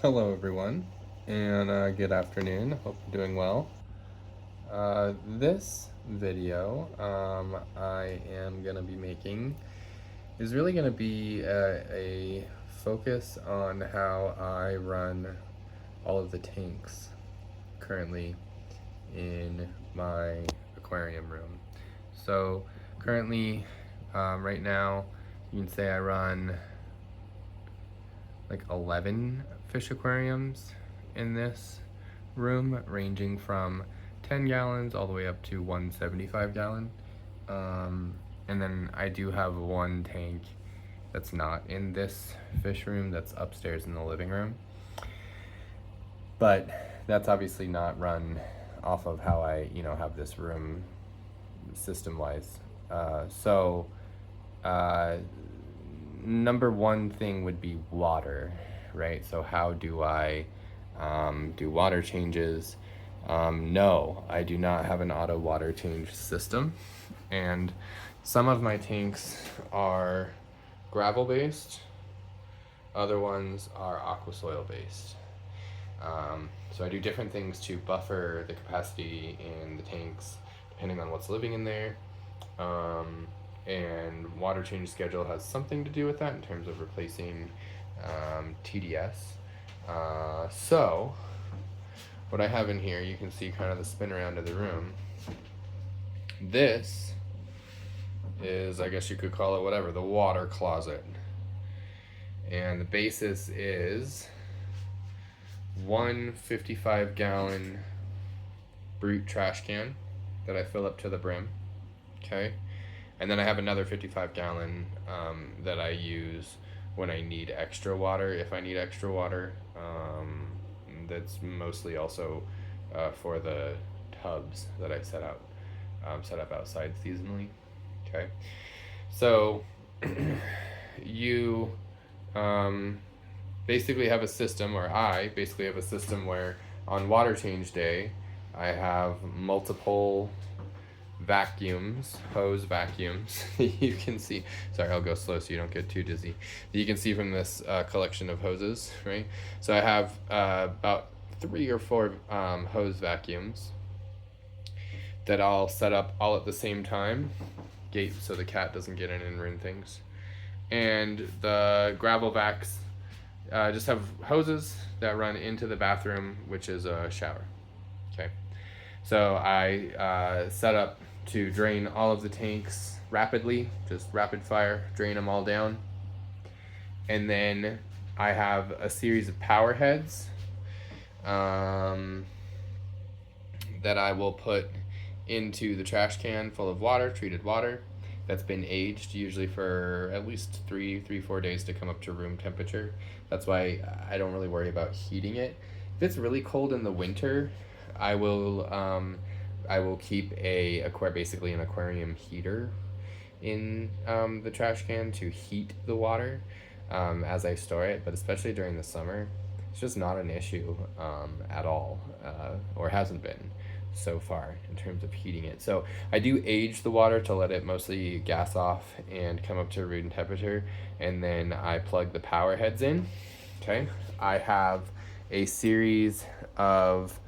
Hello, everyone, and good afternoon. Hope you're doing well. This video I am going to be making is really going to be a focus on how I run all of the tanks currently in my aquarium room. So, currently, right now, you can say I run like 11 fish aquariums in this room, ranging from 10 gallons all the way up to 175 gallon. And then I do have one tank that's not in this fish room, that's upstairs in the living room. But that's obviously not run off of how I, have this room system wise. So, number one thing would be water, right? So how do I do water changes? No, I do not have an auto water change system. And some of my tanks are gravel based, other ones are aqua soil based. So I do different things to buffer the capacity in the tanks depending on what's living in there. And water change schedule has something to do with that in terms of replacing TDS. So what I have in here, you can see kind of the spin around of the room. This is, I guess you could call it whatever, the water closet. And the basis is one 55-gallon Brute trash can that I fill up to the brim. Okay. And then I have another 55-gallon that I use when I need extra water, if I need extra water. That's mostly also for the tubs that I set up outside seasonally. Okay. So you basically have a system, or I basically have a system where on water change day, I have multiple vacuums, hose vacuums. You can see, sorry, I'll go slow so you don't get too dizzy. You can see from this collection of hoses, right? So I have about 3 or 4 hose vacuums that I'll set up all at the same time, gate so the cat doesn't get in and ruin things. And the gravel vacs just have hoses that run into the bathroom, which is a shower. Okay. So I set up to drain all of the tanks rapidly, just rapid fire, drain them all down. And then I have a series of power heads that I will put into the trash can full of water, treated water, that's been aged, usually for at least 4 days to come up to room temperature. That's why I don't really worry about heating it. If it's really cold in the winter, I will keep basically an aquarium heater in the trash can to heat the water as I store it. But especially during the summer, it's just not an issue at all, or hasn't been so far in terms of heating it. So I do age the water to let it mostly gas off and come up to room temperature, and then I plug the power heads in. Okay, I have a series of,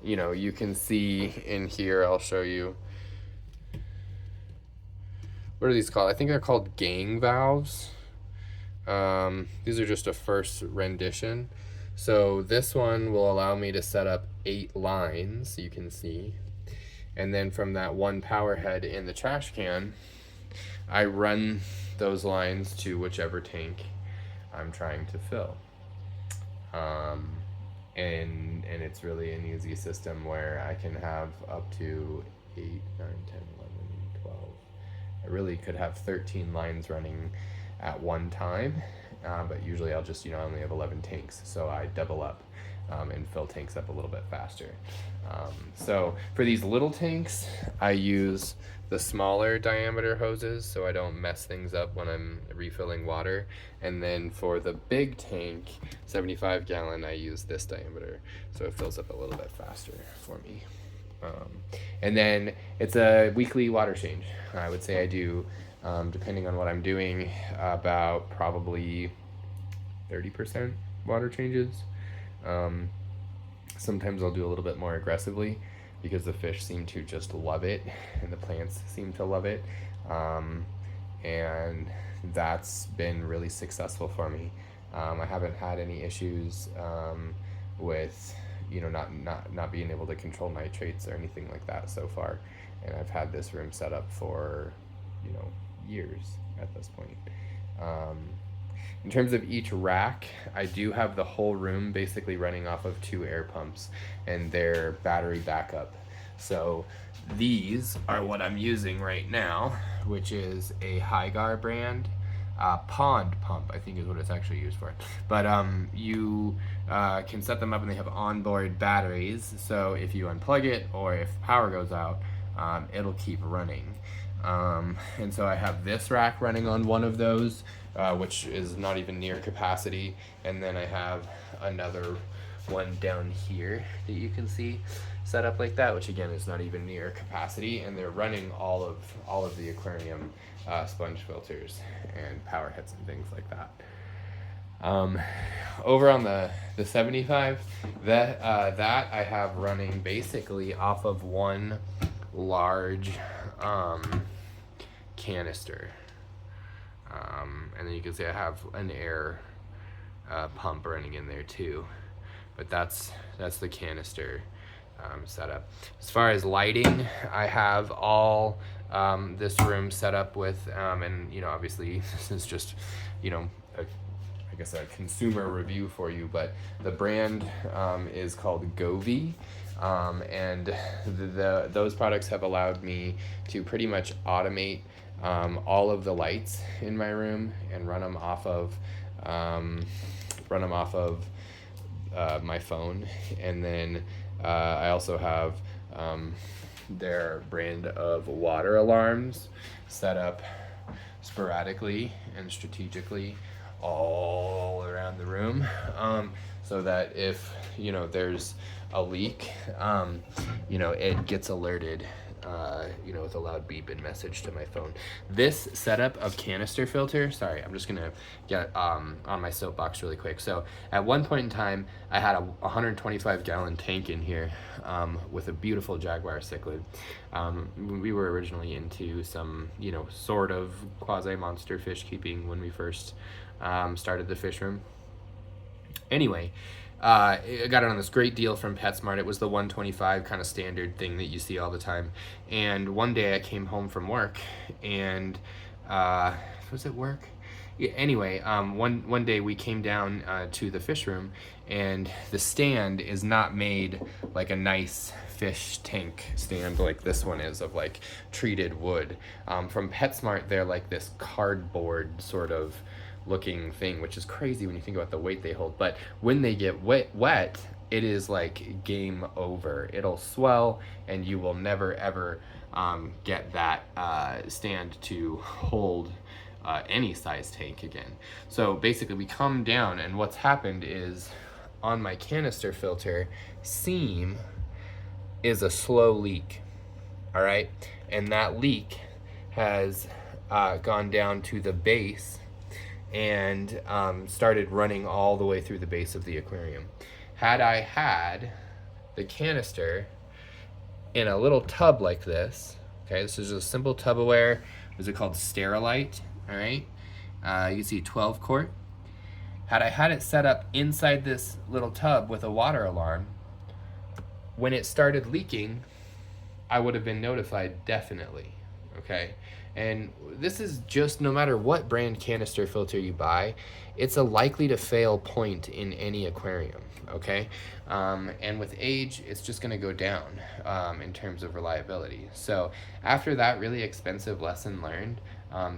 you can see in here, I'll show you. What are these called? I think they're called gang valves. These are just a first rendition. So this one will allow me to set up 8 lines, you can see. And then from that one power head in the trash can, I run those lines to whichever tank I'm trying to fill. And it's really an easy system where I can have up to 8, 9, 10, 11, 12. I really could have 13 lines running at one time, but usually I'll just, I only have 11 tanks, so I double up and fill tanks up a little bit faster. So for these little tanks, I use the smaller diameter hoses so I don't mess things up when I'm refilling water. And then for the big tank, 75-gallon, I use this diameter so it fills up a little bit faster for me. And then it's a weekly water change. I would say I do, depending on what I'm doing, about probably 30% water changes Um, Sometimes I'll do a little bit more aggressively because the fish seem to just love it and the plants seem to love it. Um, and that's been really successful for me. I haven't had any issues with not being able to control nitrates or anything like that so far, and I've had this room set up for years at this point. Um, in terms of each rack, I do have the whole room basically running off of 2 air pumps and their battery backup. So these are what I'm using right now, which is a Hygar brand pond pump, I think is what it's actually used for. But you can set them up and they have onboard batteries. So if you unplug it or if power goes out, it'll keep running. And so I have this rack running on one of those, which is not even near capacity. And then I have another one down here that you can see set up like that, which again is not even near capacity. And they're running all of the aquarium sponge filters and power heads and things like that. Over on the 75, that I have running basically off of one large canister, and then you can see I have an air pump running in there too, but that's the canister setup. As far as lighting, I have all this room set up with, and obviously this is just I guess a consumer review for you, but the brand is called Govee. And those products have allowed me to pretty much automate all of the lights in my room and run them off of my phone. And then I also have their brand of water alarms set up sporadically and strategically all around the room, so that if there's a leak, it gets alerted with a loud beep and message to my phone. This setup of canister filter, sorry, I'm just gonna get on my soapbox really quick. So at one point in time, I had a 125 gallon tank in here with a beautiful Jaguar cichlid. We were originally into some sort of quasi monster fish keeping when we first started the fish room. Anyway, I got it on this great deal from PetSmart. It was the 125 kind of standard thing that you see all the time. And one day I came home from work, and was it work? Yeah, anyway, one day we came down to the fish room, and the stand is not made like a nice fish tank stand like this one is, of like treated wood. From PetSmart, they're like this cardboard sort of looking thing, which is crazy when you think about the weight they hold. But when they get wet, it is like game over. It'll swell, and you will never ever get that stand to hold any size tank again. So basically we come down, and what's happened is on my canister filter seam is a slow leak. All right, and that leak has gone down to the base and started running all the way through the base of the aquarium. Had I had the canister in a little tub like this, okay, this is a simple Tupperware. Is it called Sterilite? All right, you can see 12 quart. Had I had it set up inside this little tub with a water alarm, when it started leaking, I would have been notified definitely. Okay, and this is just no matter what brand canister filter you buy, it's a likely to fail point in any aquarium. Okay, and with age, it's just going to go down in terms of reliability. So after that really expensive lesson learned,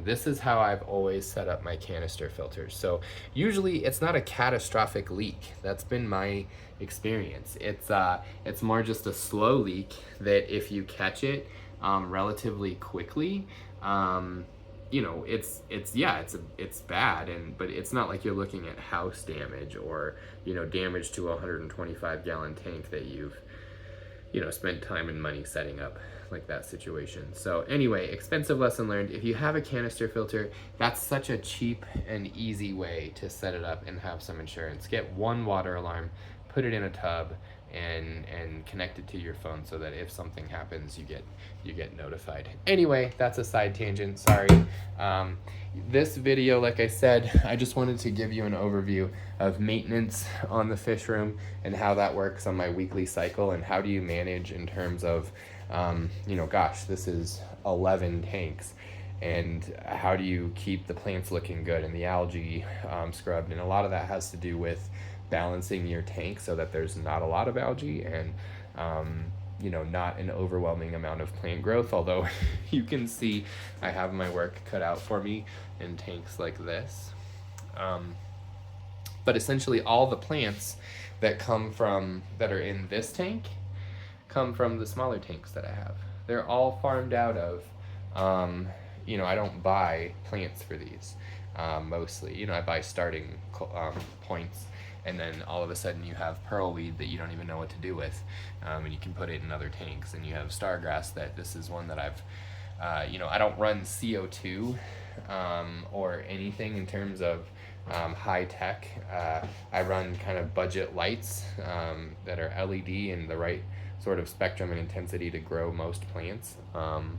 this is how I've always set up my canister filters. So usually it's not a catastrophic leak. That's been my experience. It's more just a slow leak that if you catch it relatively quickly, it's bad, but it's not like you're looking at house damage or damage to a 125 gallon tank that you've spent time and money setting up, like that situation. So anyway, expensive lesson learned. If you have a canister filter, that's such a cheap and easy way to set it up and have some insurance. Get one water alarm, put it in a tub and connect it to your phone so that if something happens, you get notified. Anyway, that's a side tangent, sorry. This video, like I said, I just wanted to give you an overview of maintenance on the fish room and how that works on my weekly cycle, and how do you manage in terms of, you know, gosh, this is 11 tanks, and how do you keep the plants looking good and the algae scrubbed. And a lot of that has to do with balancing your tank so that there's not a lot of algae and you know, not an overwhelming amount of plant growth, although you can see I have my work cut out for me in tanks like this. But essentially all the plants that are in this tank come from the smaller tanks that I have. They're all farmed out of, you know, I don't buy plants for these mostly. You know, I buy starting points, and then all of a sudden you have pearlweed that you don't even know what to do with, and you can put it in other tanks. And you have stargrass, that this is one that I've, you know, I don't run CO2 or anything in terms of high tech. I run kind of budget lights that are LED and the right sort of spectrum and intensity to grow most plants. And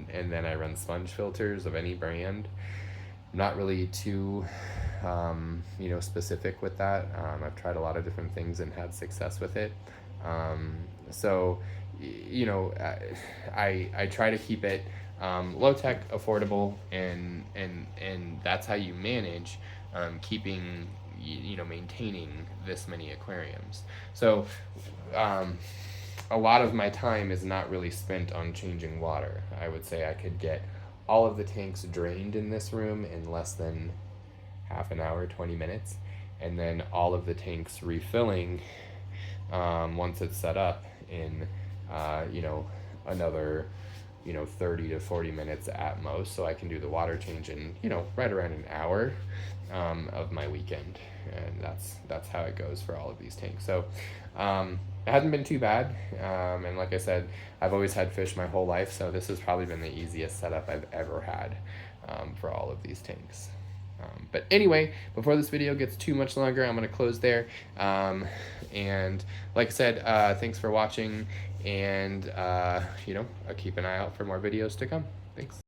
then I run sponge filters of any brand. I'm not really too you know, specific with that. I've tried a lot of different things and had success with it. So you know, I try to keep it low tech, affordable, and that's how you manage keeping, you know, maintaining this many aquariums. So a lot of my time is not really spent on changing water. I would say I could get all of the tanks drained in this room in less than half an hour, 20 minutes, and then all of the tanks refilling once it's set up in you know, another, you know, 30 to 40 minutes at most. So I can do the water change in, you know, right around an hour of my weekend, and that's how it goes for all of these tanks. So it hasn't been too bad, and like I said, I've always had fish my whole life, so this has probably been the easiest setup I've ever had for all of these tanks. But anyway, before this video gets too much longer, I'm going to close there. And like I said, thanks for watching, and you know, I'll keep an eye out for more videos to come. Thanks.